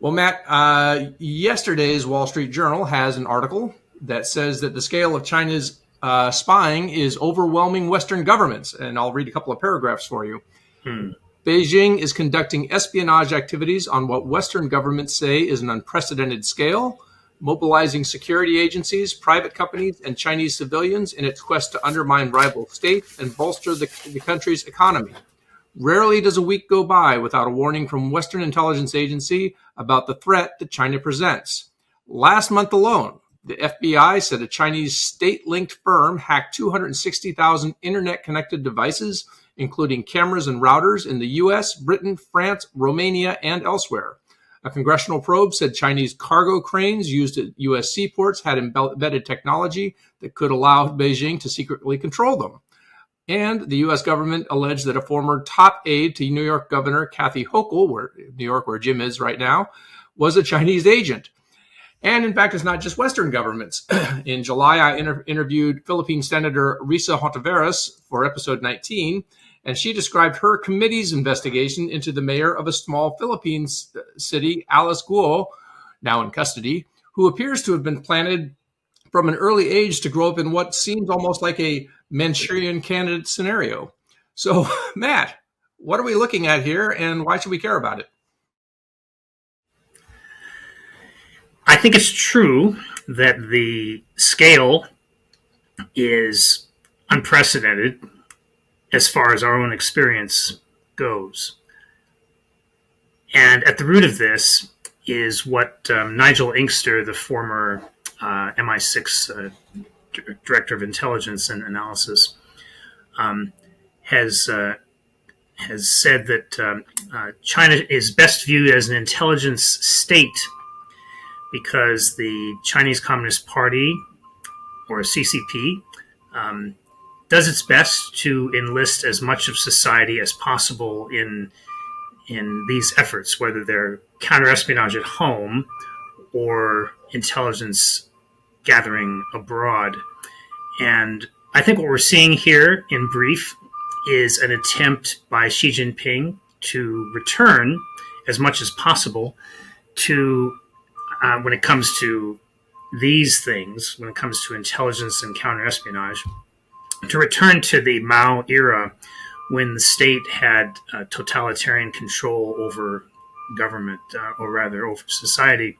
Well, Matt, yesterday's Wall Street Journal has an article that says that the scale of China's spying is overwhelming Western governments. And I'll read a couple of paragraphs for you. Beijing is conducting espionage activities on what Western governments say is an unprecedented scale, mobilizing security agencies, private companies, and Chinese civilians in its quest to undermine rival states and bolster the country's economy. Rarely does a week go by without a warning from Western intelligence agency about the threat that China presents. Last month alone, the FBI said a Chinese state-linked firm hacked 260,000 internet-connected devices, including cameras and routers in the U.S., Britain, France, Romania, and elsewhere. A congressional probe said Chinese cargo cranes used at U.S. seaports had embedded technology that could allow Beijing to secretly control them. And the U.S. government alleged that a former top aide to New York Governor Kathy Hochul, New York, where Jim is right now, was a Chinese agent. And in fact, it's not just Western governments. In July, I interviewed Philippine Senator Risa Hontiveros for episode 19, and she described her committee's investigation into the mayor of a small Philippine city, Alice Guo, now in custody, who appears to have been planted from an early age to grow up in what seems almost like a Manchurian candidate scenario. So, Matt, what are we looking at here, and why should we care about it? I think it's true that the scale is unprecedented as far as our own experience goes. And at the root of this is what Nigel Inkster, the former MI6 Director of Intelligence and Analysis, has said that China is best viewed as an intelligence state because the Chinese Communist Party, or CCP, does its best to enlist as much of society as possible in these efforts, whether they're counterespionage at home or intelligence gathering abroad. And I think what we're seeing here, in brief, is an attempt by Xi Jinping to return as much as possible to, when it comes to these things, when it comes to intelligence and counterespionage, to return to the Mao era when the state had totalitarian control over government, or rather over society.